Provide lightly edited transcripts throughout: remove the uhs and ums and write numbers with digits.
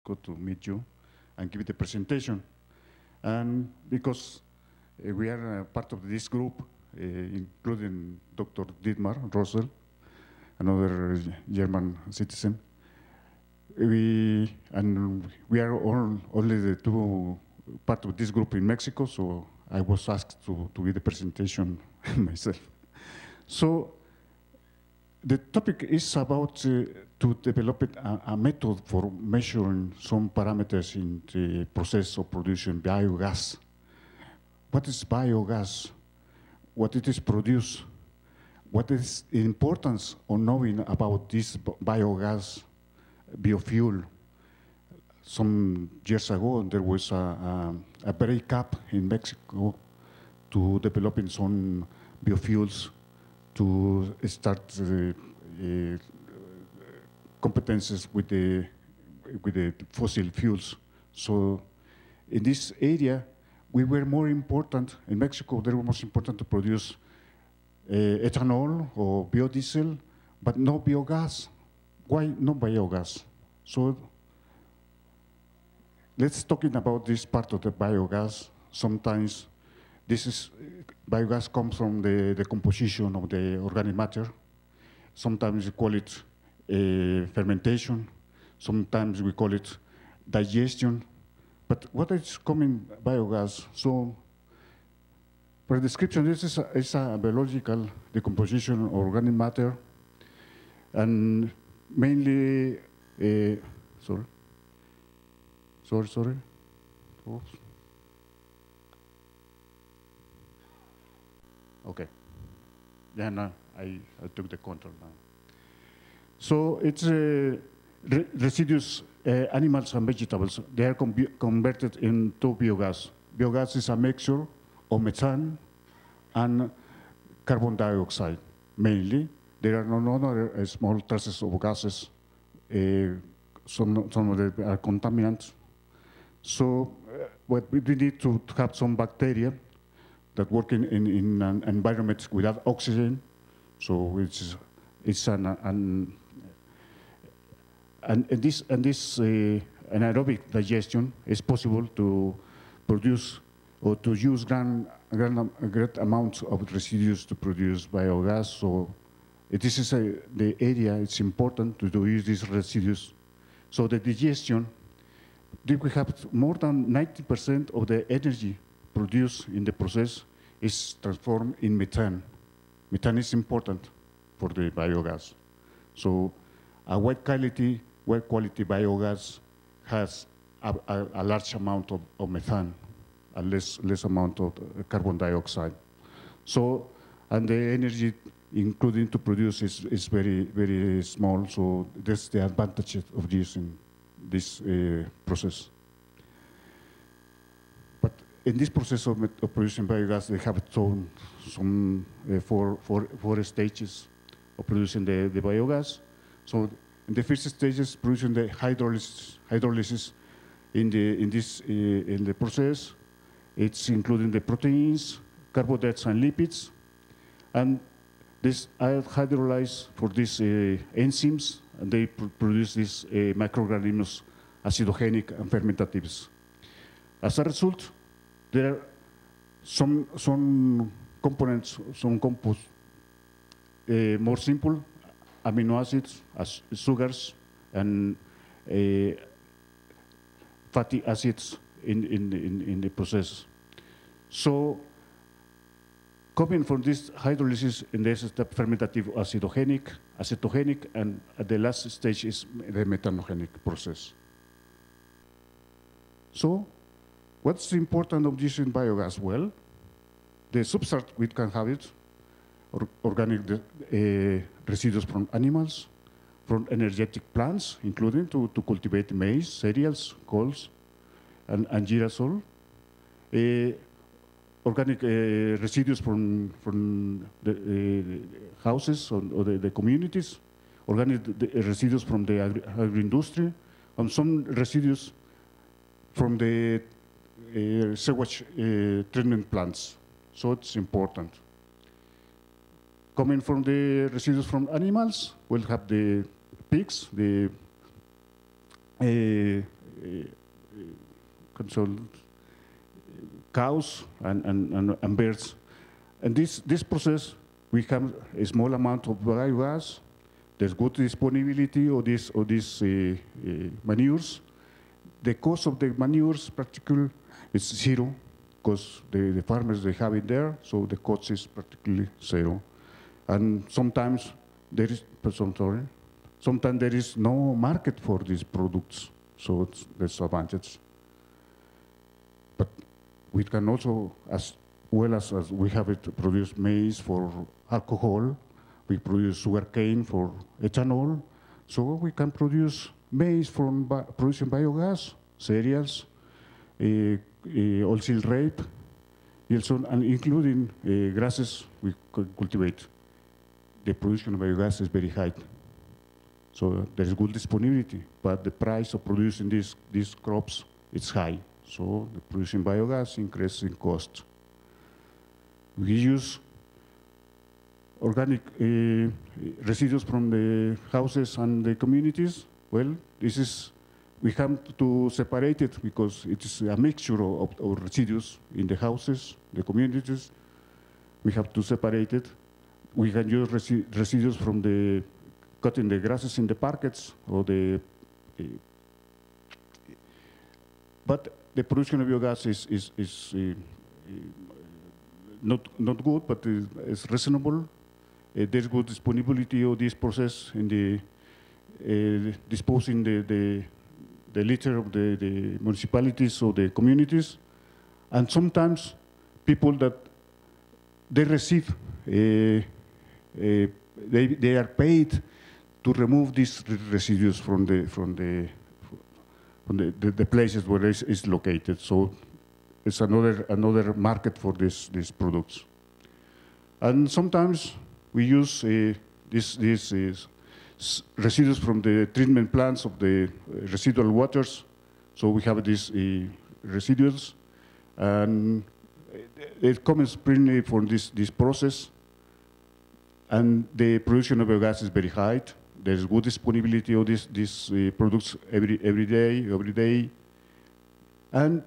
good to meet you and give the presentation. And because we are part of this group, including Dr. Dietmar Rosel, another German citizen, we are only the two part of this group in Mexico, so I was asked to give the presentation myself. So the topic is about to develop a method for measuring some parameters in the process of producing biogas. What is biogas? What it is produced? What is the importance of knowing about this biogas biofuel? Some years ago, there was a breakup in Mexico to developing some biofuels to start competences with the fossil fuels. So in this area, we were more important, in Mexico, they were most important to produce ethanol or biodiesel, but no biogas. Why no biogas? So let's talking about this part of the biogas. Sometimes biogas comes from the decomposition of the organic matter. Sometimes we call it fermentation. Sometimes we call it digestion. But what is coming biogas? So, for description, this is a biological decomposition of organic matter, and mainly, sorry. Oops. Okay. Yeah, no, I took the control now. So it's residues, animals and vegetables. They are converted into biogas. Biogas is a mixture of methane and carbon dioxide, mainly. There are no other small traces of gases. Some of them are contaminants. So what we need to have some bacteria that work in an environment without oxygen. So it's this anaerobic digestion is possible to produce or to use great amounts of residues to produce biogas. So this is the area it's important to use these residues. So the digestion, we have more than 90% of the energy produced in the process is transformed in methane. Methane is important for the biogas. So a wide quality biogas has a large amount of methane, a less amount of carbon dioxide. So, and the energy including to produce is very, very small. So that's the advantage of using this process. But in this process of producing biogas, they have some four stages of producing the biogas. So in the first stage is producing the hydrolysis in the process. It's including the proteins, carbohydrates, and lipids, and this are hydrolyzed for these enzymes, and they produce these microorganisms, acidogenic and fermentatives. As a result, there are some components, some compounds, more simple amino acids, as sugars, and fatty acids in the process. So, coming from this hydrolysis, in this step, fermentative acidogenic, acetogenic, and at the last stage is the methanogenic process. So, what's important of this in biogas? Well, the substrate we can have it, organic residues from animals, from energetic plants, including to cultivate maize, cereals, coals, and girasol. Organic residues from the houses or the communities, organic residues from the agri-industry, and some residues from the sewage treatment plants. So it's important. Coming from the residues from animals, we'll have the pigs, the so cows and birds. And this process, we have a small amount of biogas. There's good disponibility of these manures. The cost of the manures practically is zero, because the farmers, they have it there, so the cost is practically zero. And sometimes there is, sometimes there is no market for these products, so that's advantage. But we can also, as well as we have it, produce maize for alcohol, we produce sugarcane for ethanol, so we can produce maize from producing biogas, cereals, oilseed rape, and including grasses we cultivate. The production of biogas is very high. So there is good disponibility, but the price of producing these crops is high. So the producing biogas increases in cost. We use organic residues from the houses and the communities. Well, we have to separate it because it is a mixture of residues in the houses, the communities. We have to separate it. We can use residues from the cutting the grasses in the parks, or but the production of biogas is not good, but it's reasonable. There's good disponibility of this process in the disposing the litter of the municipalities or the communities, and sometimes people that they receive, they are paid to remove these residues from the places where it is located. So it's another market for these products. And sometimes we use these residues from the treatment plants of the residual waters. So we have these residuals, and it comes primarily from this process, and the production of biogas is very high. There's good disponibility of these products every day, and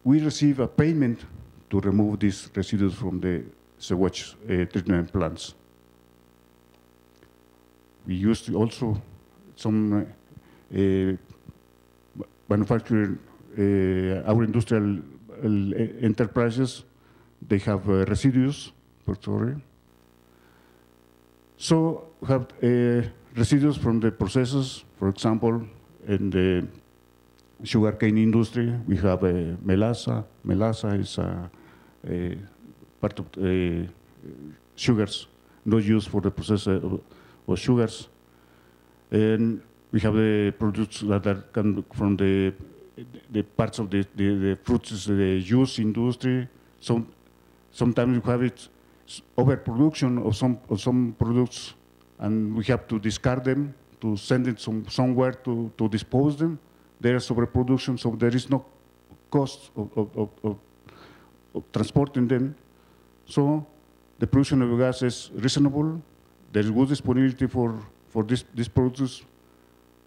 we receive a payment to remove these residues from the sewage treatment plants. We use also some manufacturing, our industrial enterprises, they have residues, so we have residues from the processes. For example, in the sugarcane industry, we have melassa. Melassa is a part of sugars, not used for the process of sugars. And we have the products that come from the parts of the fruits, the juice industry. Sometimes we have it overproduction of some products, and we have to discard them, to send it somewhere to dispose them. There is overproduction, so there is no cost of transporting them. So the production of gas is reasonable. There is good disponibility for these products,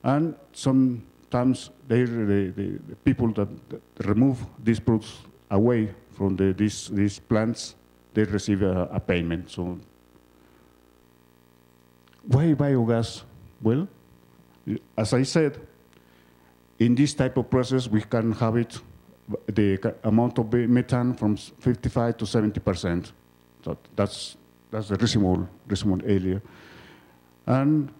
and sometimes the people that remove these products away from these plants, they receive a payment. So why biogas? Well, as I said, in this type of process, we can have it, the amount of methane from 55 to 70%. So that's a reasonable area. And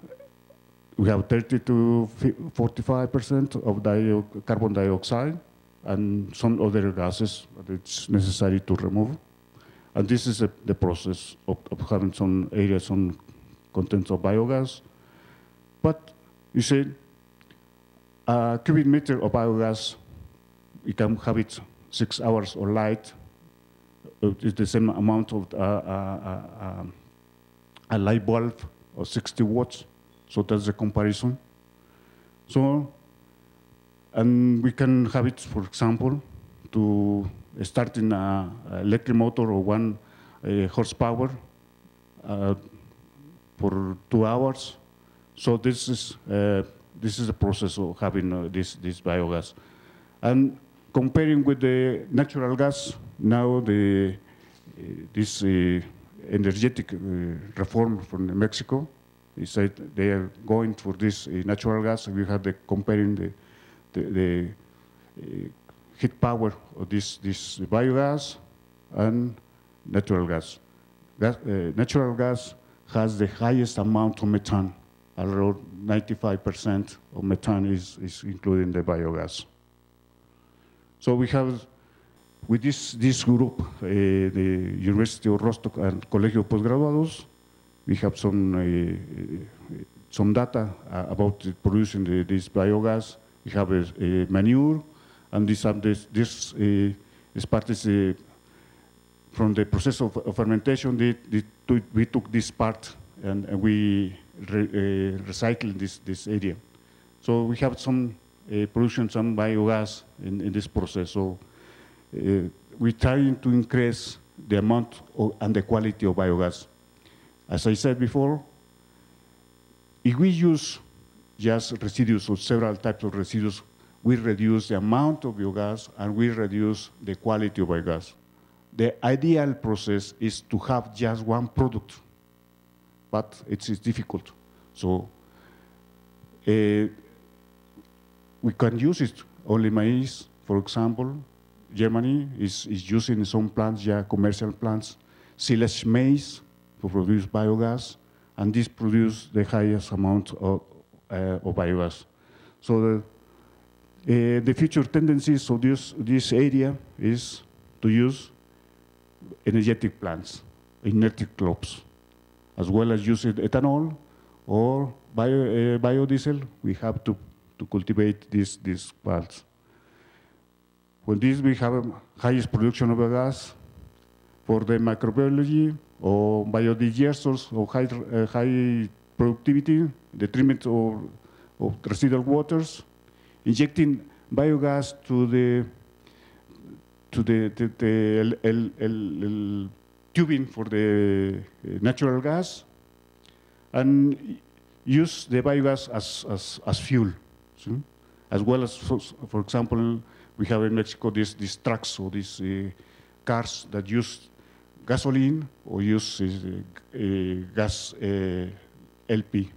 we have 30 to 45% of carbon dioxide and some other gases that it's necessary to remove. And this is the process of having some areas, some contents of biogas. But you see, a cubic meter of biogas, we can have it 6 hours or light. It's the same amount of a light bulb of 60 watts. So that's the comparison. So, and we can have it, for example, to start in an electric motor of 1 horsepower for 2 hours. So this is the process of having this biogas. And comparing with the natural gas, now this energetic reform from Mexico, they said they are going for this natural gas. We have the comparing the heat power of this biogas and natural gas. Natural gas has the highest amount of methane. Around 95% of methane is included in the biogas. So we have, with this group, the University of Rostock and Colegio Postgraduados, we have some data about producing this biogas. We have a manure, and this part is from the process of fermentation. We took this part and we recycled this area. So we have some production, some biogas in this process. So we're trying to increase the amount and the quality of biogas. As I said before, if we use just residues or several types of residues, we reduce the amount of biogas and we reduce the quality of biogas. The ideal process is to have just one product, but it's difficult. So we can use it only maize, for example. Germany is using some plants, commercial plants, silage maize to produce biogas, and this produces the highest amount of biogas. So the future tendencies of this area is to use energetic plants, energetic crops, as well as using ethanol or biodiesel. We have to cultivate these plants. For this, we have highest production of gas. For the microbiology or biodigesters or high productivity, the treatment of residual waters, injecting biogas to the tubing for the natural gas, and use the biogas as fuel, as well as, for example, we have in Mexico these trucks or these cars that use gasoline or use gas LP.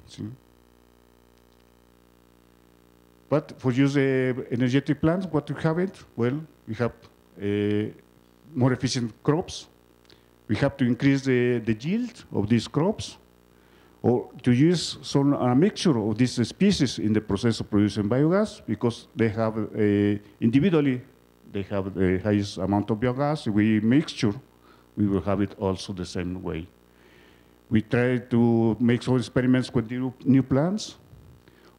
But for use energetic plants, what we have it? Well, we have more efficient crops. We have to increase the yield of these crops, or to use a mixture of these species in the process of producing biogas, because they have individually they have the highest amount of biogas. If we mixture, we will have it also the same way. We try to make some experiments with new plants,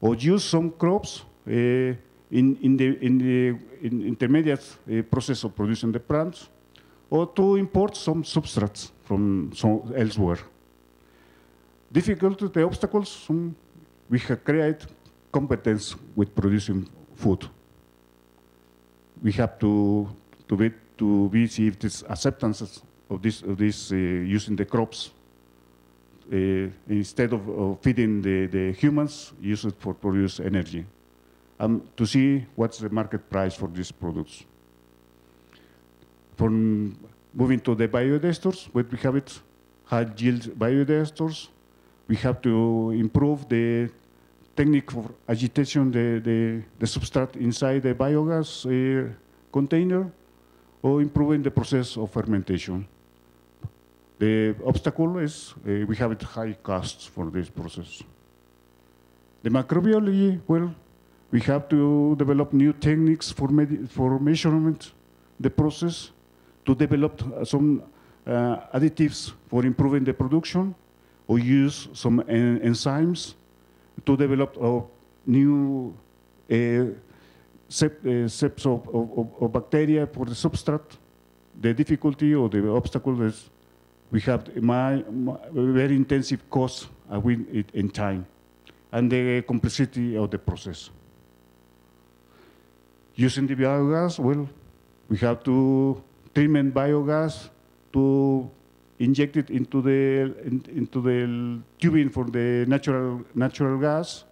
or use some crops in the intermediate process of producing the plants, or to import some substrates from elsewhere. Difficulty, the obstacles, we have created competence with producing food. We have to see if this acceptance of this using the crops instead of feeding the humans, use it for produce energy, to see what's the market price for these products. From moving to the biodigesters, we have it high yield biodigesters. We have to improve the technique for agitation, the substrate inside the biogas container, or improving the process of fermentation. The obstacle is we have high costs for this process. The microbiology, well, we have to develop new techniques for measurement the process, to develop some additives for improving the production, or use some enzymes to develop new sets of bacteria for the substrate. The difficulty or the obstacle is we have very intensive cost in time, and the complexity of the process. Using the biogas, well, we have to treatment biogas to inject it into the tubing for the natural gas,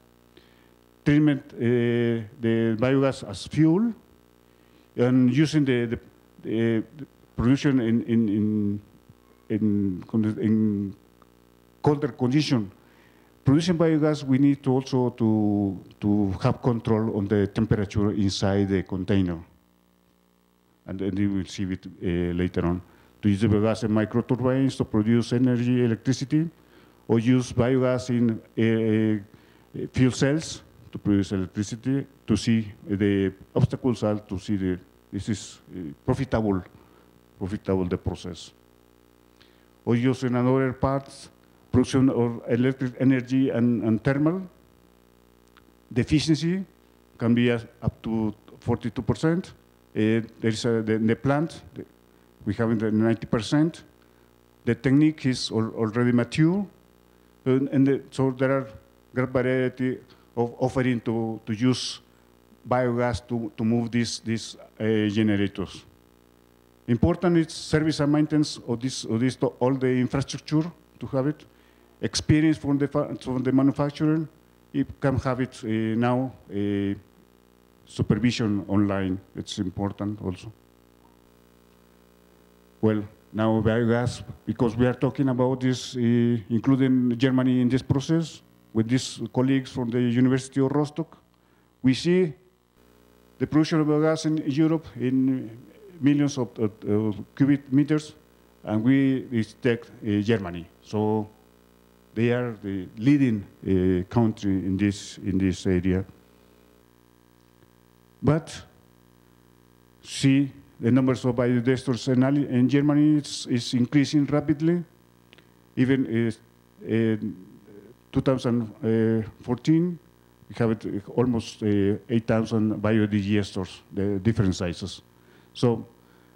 treatment the biogas as fuel, and using the production in colder condition. Producing biogas, we need to also to have control on the temperature inside the container. And then you will see it later on. To use the biogas in microturbines to produce energy, electricity, or use biogas in fuel cells to produce electricity, to see the obstacles are to see this is profitable the process. Or use in another parts, production of electric energy and thermal. The efficiency can be up to 42%. There is the plant, we have the 90%. The technique is already mature, so there are great variety of offering to use biogas to move these generators. Important is service and maintenance of this all the infrastructure to have it. Experience from the manufacturer, you can have it now. Supervision online, it's important also. Well, now biogas, because we are talking about this, including Germany in this process, with these colleagues from the University of Rostock, we see the production of biogas in Europe in millions of cubic meters, and we take Germany. So they are the leading country in this area. But see, the numbers of biodigesters in Germany is increasing rapidly. Even in 2014, we have almost 8,000 biodigesters, the different sizes. So,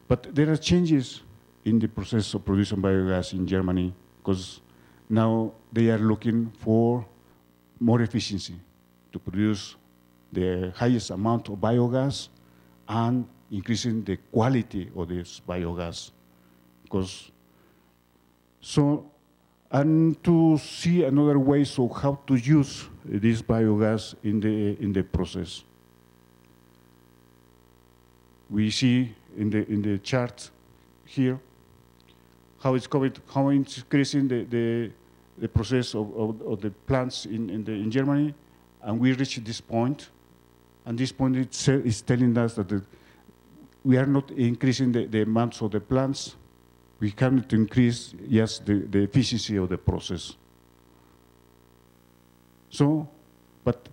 but there are changes in the process of producing biogas in Germany, because now they are looking for more efficiency to produce the highest amount of biogas and increasing the quality of this biogas. And to see another ways of how to use this biogas in the process. We see in the chart here how it's increasing the process of the plants in Germany, and we reach this point. And this point is telling us that we are not increasing the amounts of the plants. We cannot increase just the efficiency of the process. So, but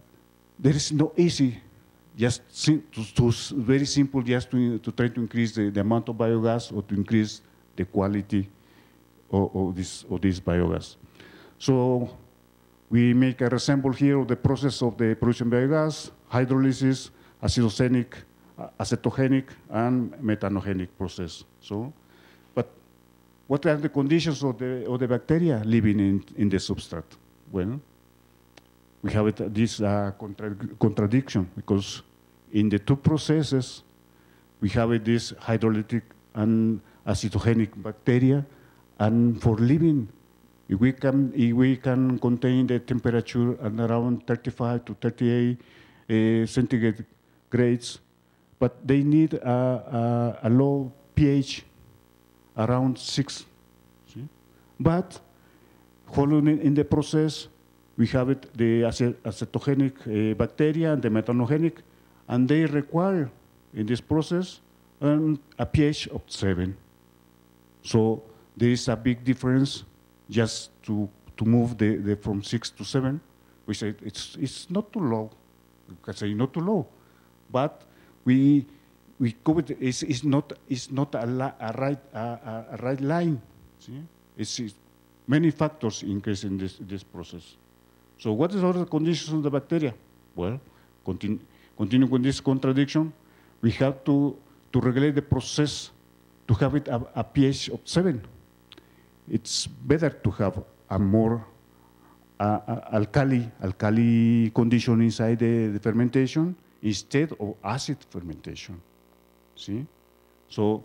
there is no easy, just very simple, just to try to increase the amount of biogas or to increase the quality of this biogas. So we make a resample here of the process of the production biogas, hydrolysis, acidogenic, acetogenic, and methanogenic process. So, but what are the conditions of the bacteria living in the substrate? Well, we have this contradiction, because in the two processes, we have this hydrolytic and acetogenic bacteria, and for living, if we can contain the temperature at around 35 to 38 centigrade grades, but they need a low pH around 6. See? But following in the process, we have the acetogenic bacteria and the methanogenic, and they require in this process a pH of 7. So there is a big difference just to move from 6 to 7. We say it's not too low. You can say not too low, but we go with it's not a right line. See, it's many factors increasing this process. So what is the conditions of the bacteria? Well, continue with this contradiction. We have to regulate the process to have it a pH of 7. It's better to have a more alkali condition inside the fermentation instead of acid fermentation. See, so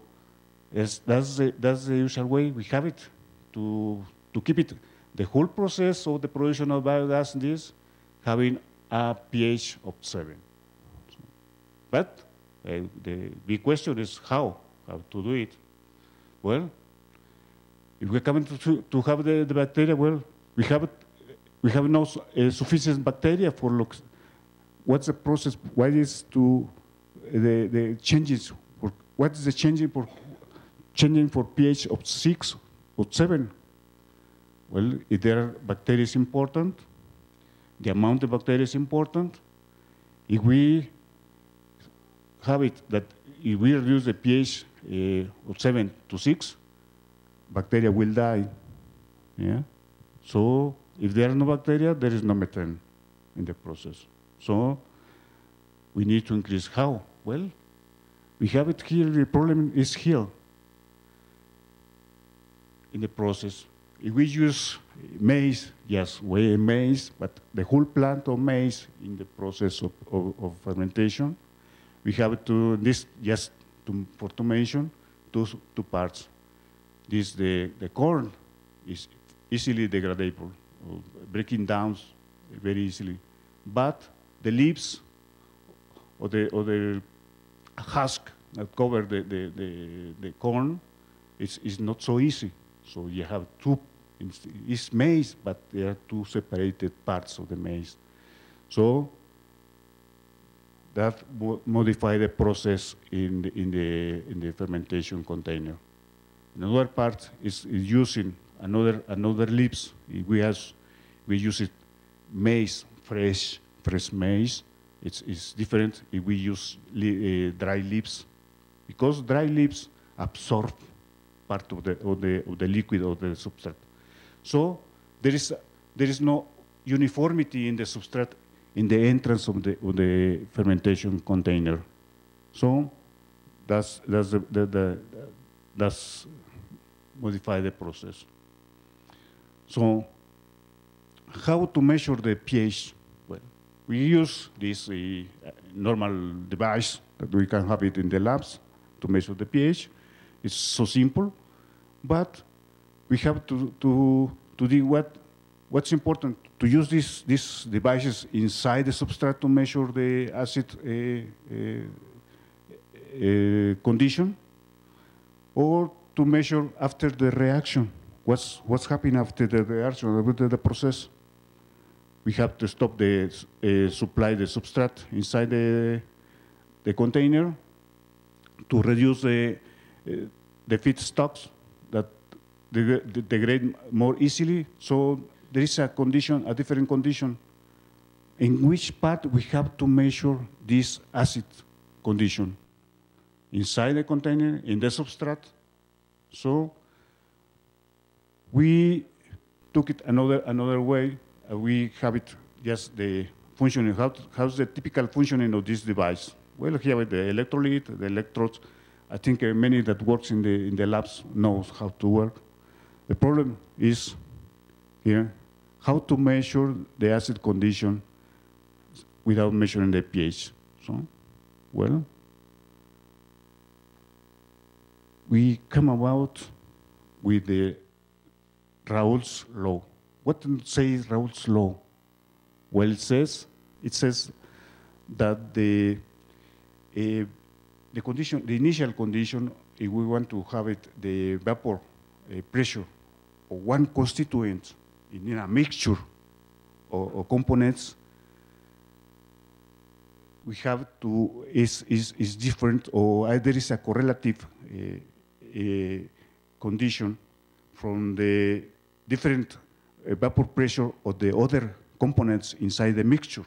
that's the usual way we have it to keep it the whole process of the production of biogas. This having a pH of 7, but The big question is how to do it. Well, if we're coming to have the bacteria, well, we have no sufficient bacteria for what's the process. What is the changes? What is the changing for pH of 6 or 7? Well, if there are bacteria is important, the amount of bacteria is important. If we have it that if we reduce the pH of 7 to 6, bacteria will die. Yeah. So if there are no bacteria, there is no methane in the process. So we need to increase how? Well, we have it here. The problem is here in the process. If we use maize, yes, maize, but the whole plant of maize in the process of fermentation, we have to this for to mention two parts. This the corn is easily degradable, breaking down very easily, but the leaves or the husk that cover the corn is not so easy. So you have two. It's maize, but there are two separated parts of the maize. So that modify the process in the fermentation container. Another part is using another leaves. We use it maize, fresh maize. It's different if we use dry leaves, because dry leaves absorb part of the liquid of the substrate. So there is no uniformity in the substrate in the entrance of the fermentation container. So that's modify the process. So how to measure the pH? Well, we use this normal device that we can have it in the labs to measure the pH. It's so simple, but we have to do what's important, to use these devices inside the substrate to measure the acid condition, or to measure after the reaction. What's happening after the reaction, after the process? We have to stop the supply the substrate inside the container to reduce the feedstocks that degrade more easily. So there is a different condition, in which part we have to measure this acid condition inside the container, in the substrate. So we took it another way. We have it just the functioning. How's the typical functioning of this device? Well, here with the electrolyte, the electrodes. I think many that works in the labs knows how to work. The problem is here, how to measure the acid condition without measuring the pH. So, well, we come about with the Raoult's law. What says Raoult's law? Well, it says that the initial condition, if we want to have it, the vapor pressure of one constituent in a mixture or components, we have to is different, or there is a correlative condition from the different vapor pressure of the other components inside the mixture.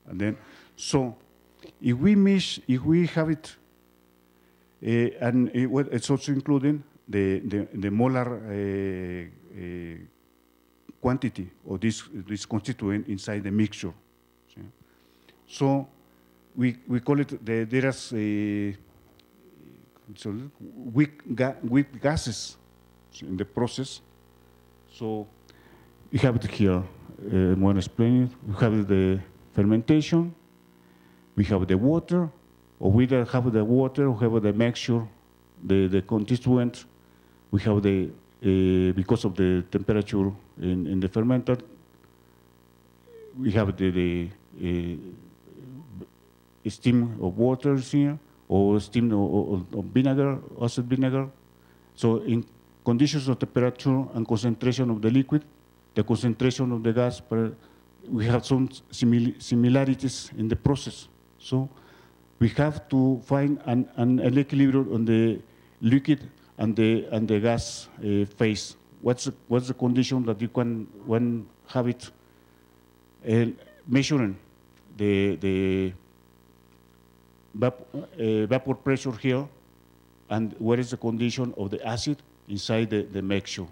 And then, so if we have it, and it's also including the molar quantity of this constituent inside the mixture. So we call it there is weak gases in the process. So we have it here. I want to explain it. We have the fermentation. We have the water, or we don't have the water. We have the mixture, the constituent. We have because of the temperature in the fermenter, we have the steam of water here, or steam of vinegar, acid vinegar. So in conditions of temperature and concentration of the liquid, the concentration of the gas, we have some similarities in the process. So we have to find an equilibrium on the liquid and the gas phase. What's the condition that you can have it measuring the vapor pressure here, and what is the condition of the acid inside the mixture.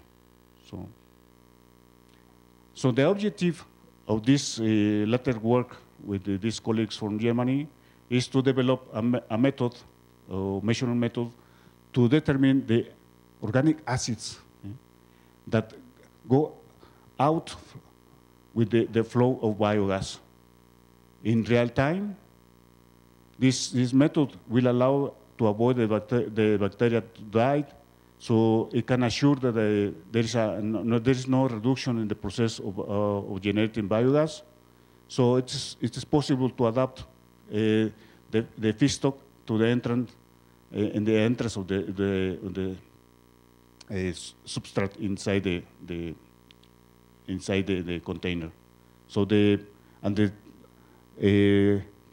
So the objective of this latter work with these colleagues from Germany is to develop a method, measurement method, to determine the organic acids that go out with the flow of biogas. In real time, this method will allow to avoid the bacteria to die, so it can assure that there is no reduction in the process of generating biogas. So it is possible to adapt the feedstock to the entrance in the entrance of the substrate inside the container. So the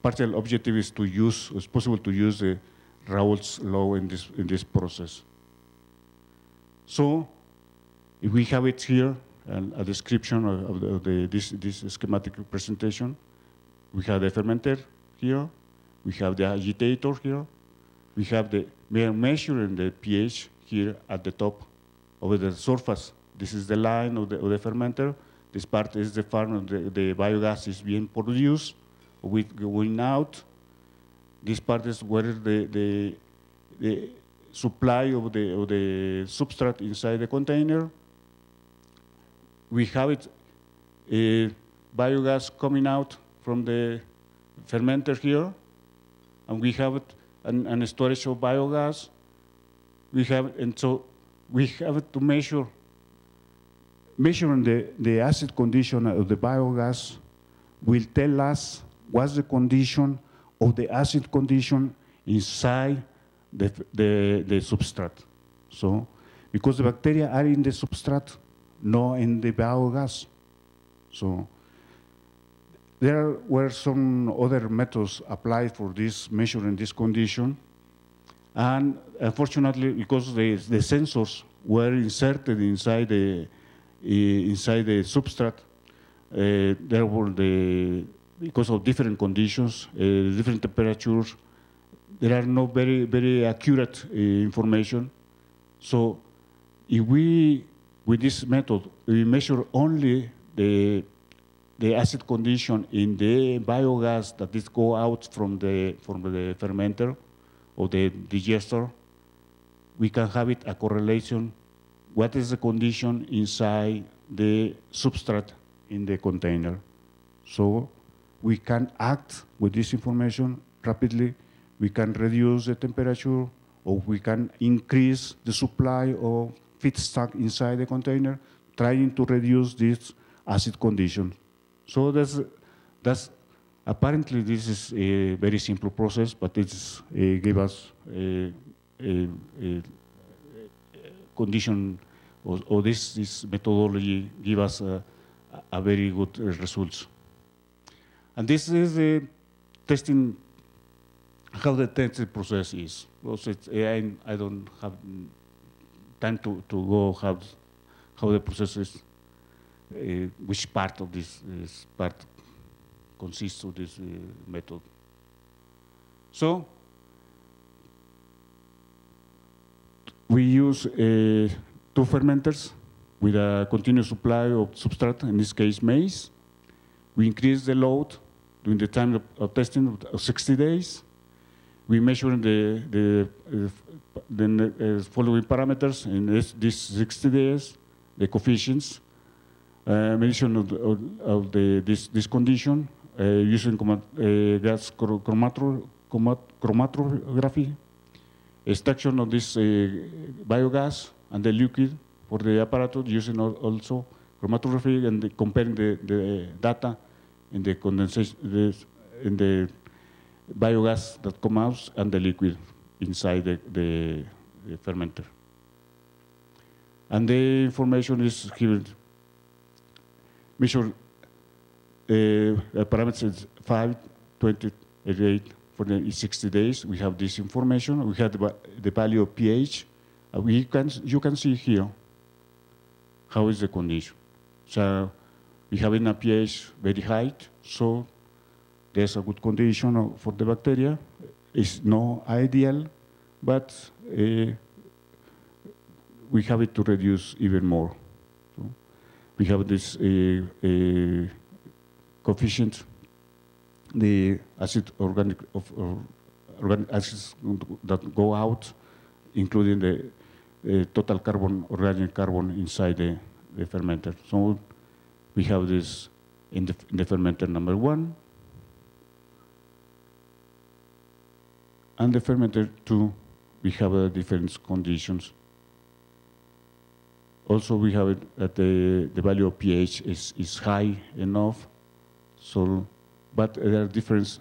partial objective is to use, it's possible to use the Raoult's law in this process. So if we have it here, a description of this schematic presentation, we have the fermenter here, we have the agitator here, we have we are measuring the pH here at the top over the surface. This is the line of the fermenter. This part is the farm of the biogas is being produced with going out. This part is where the supply of the substrate inside the container. We have it biogas coming out from the fermenter here, and we have it and storage of biogas. So we have to measuring the acid condition of the biogas will tell us what's the condition of the acid condition inside the substrate. So, because the bacteria are in the substrate, not in the biogas. So, there were some other methods applied for this measuring this condition, and unfortunately, because the sensors were inserted inside the substrate, there were because of different conditions, different temperatures, there are no very accurate information. So, if with this method, we measure only the acid condition in the biogas that is go out from the fermenter or the digester, we can have it a correlation. What is the condition inside the substrate in the container? So we can act with this information rapidly. We can reduce the temperature, or we can increase the supply of feedstock inside the container, trying to reduce this acid condition. So that's apparently this is a very simple process, but it give us a condition, or this methodology give us a very good results. And this is the testing, how the testing process is. Also, I don't have time to go how the process is, which part of this part consists of this method. So we use 2 fermenters with a continuous supply of substrate, in this case maize. We increase the load during the time of testing of 60 days. We measure the following parameters in these 60 days, the coefficients, mediation of this condition, using gas chromatography, extraction of this biogas and the liquid for the apparatus, using also chromatography, and comparing the data in the condensation, in the biogas that comes out and the liquid inside the fermenter. And the information is here. Measure parameters 5, 20, 88 for the 60 days. We have this information. We have the value of pH. You can see here how is the condition. So we have in a pH very high, so there's a good condition for the bacteria. It's not ideal, but we have it to reduce even more. So we have this coefficient, the organic acids that go out, including the total carbon, organic carbon inside the fermenter. So we have this in the fermenter number 1. And the fermenter 2, we have different conditions. Also, we have it at the value of pH is high enough. So, but there are differences.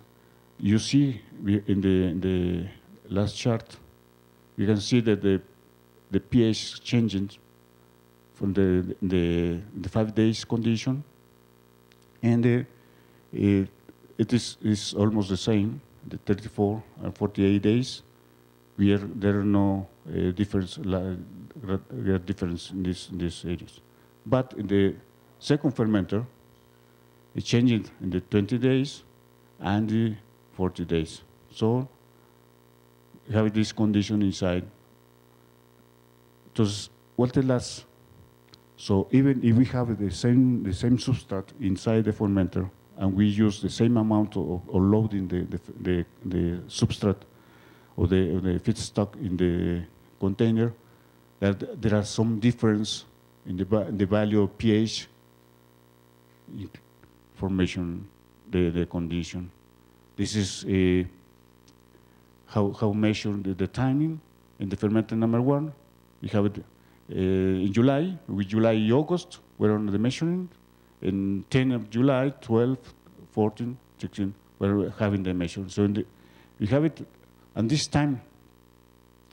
You see in the last chart, you can see that the pH changing from the 5 days condition, and it is almost the same. The 34 and 48 days, there are no difference in these areas. But in the second fermenter, it changed in the 20 days and the 40 days. So we have this condition inside. So what the last? So even if we have the same substrate inside the fermenter, and we use the same amount of loading the substrate or the feedstock in the container, there are some difference in the value of pH formation, the condition. This is how measure the timing in the fermenter number 1. We have it in July, with July, August, we're on the measuring. In 10 of July, 12, 14, 16, we're having the measure. So we have it, and this time,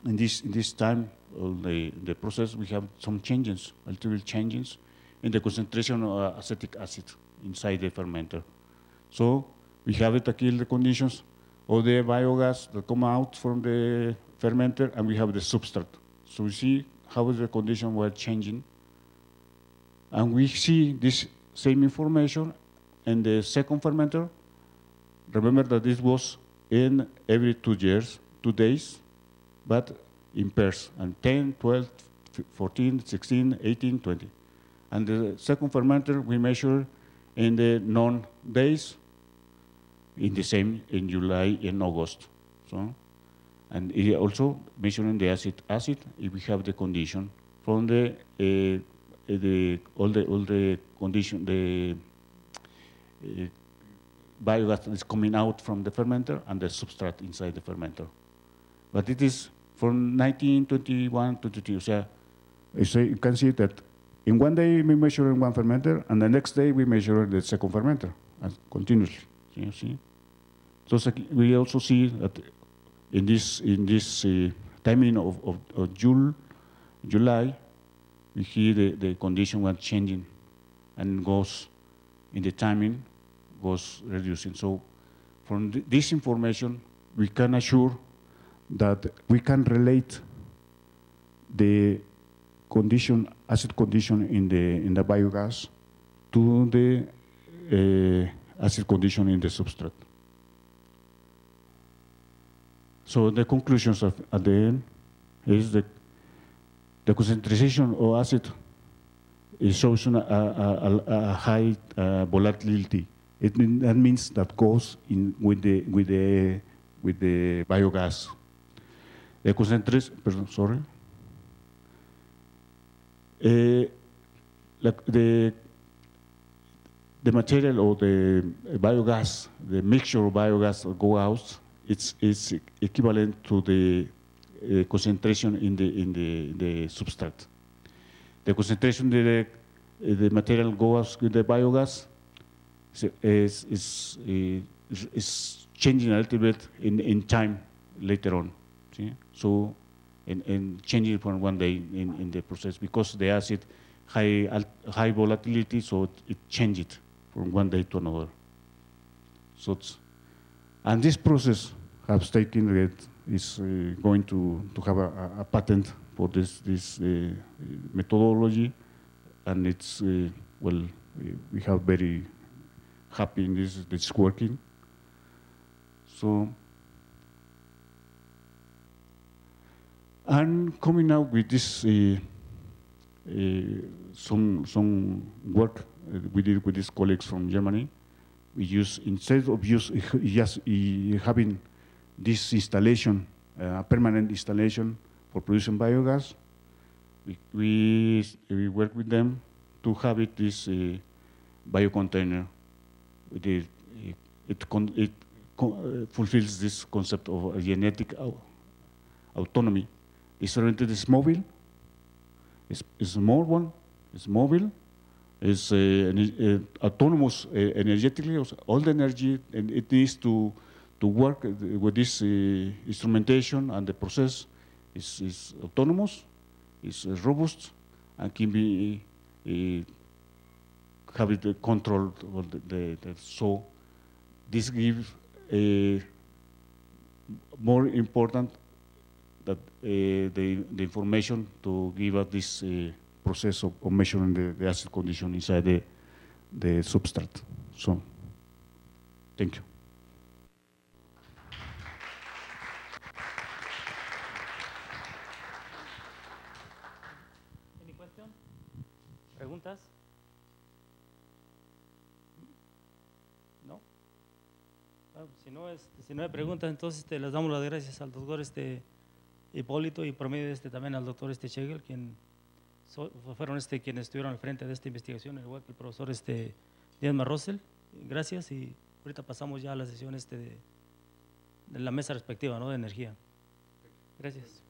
in this time of the process, we have some changes, multiple changes in the concentration of acetic acid inside the fermenter. So we have it here the conditions of the biogas that come out from the fermenter, and we have the substrate. So we see how the conditions were changing, and we see this same information in the second fermenter. Remember that this was in every 2 days, but in pairs, and 10, 12, 14, 16, 18, 20. And the second fermenter we measure in the non-days, in the same in July and August. So, and it also measuring the acid if we have the condition from all the condition, the biogas that is coming out from the fermenter and the substrate inside the fermenter. But it is from 1921 to 22. So you can see that in 1 day we measure in one fermenter, and the next day we measure the second fermenter continuously. You see? So we also see that in this timing of July, we see the condition was changing, and goes in the timing goes reducing. So from this information, we can assure that we can relate the condition, acid condition in the biogas to the acid condition in the substrate. So the conclusions at the end is that the concentration of acid shows a high volatility. That means that goes in with the biogas. The concentration, sorry. Like the material or the biogas, the mixture of biogas that go out, it's equivalent to the concentration in the substrate. The concentration the material goes with the biogas is changing a little bit in time later on. See? So, and changing from one day in the process, because the acid high volatility, so it changes from one day to another. So, and this process has taken is going to have a patent for this methodology, and it's well, we have very happy in this working. So, and coming out with this some work we did with these colleagues from Germany. We use, instead of just having this installation, permanent installation for producing biogas, we work with them to have it this biocontainer. It fulfills this concept of genetic autonomy. It's oriented, it's mobile, it's a small one, it's mobile, it's autonomous energetically, all the energy, and it needs to work with this instrumentation, and the process is autonomous, is robust, and can be have it controlled. So this gives more important that the information to give us this process of measuring the acid condition inside the substrate. So, thank you. Any question? ¿Preguntas? ¿No? Bueno, si no hay preguntas, entonces les damos las gracias al doctor Hipólito, y por medio también al doctor Schlegel, fueron quienes estuvieron al frente de esta investigación, igual que el profesor Dietmar Rosel. Gracias, y ahorita pasamos ya a la sesión de la mesa respectiva, ¿no?, de energía. Gracias.